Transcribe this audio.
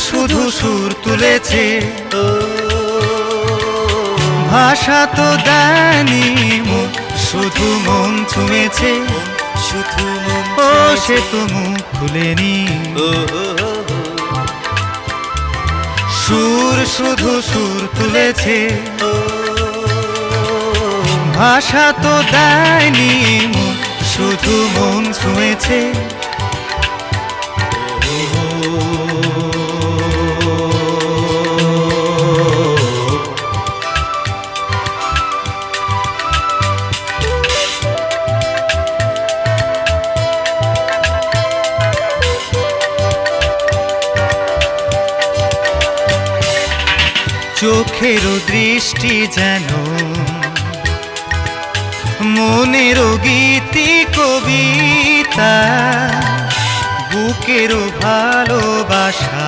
শুধু সুর তুলেছে, ভাষা তো দেয়নি মুখ, শুধু মন ছুঁয়েছে, শুধু মন ও সে তো মুখ খুলেনি। সুর শুধু সুর তুলেছে, ভাষা তো দেয়নি মুখ, শুধু মন ছুঁয়েছে। চোখেরও দৃষ্টি যেন মনেরও গীতি কবিতা, বুকেরও ভালোবাসা।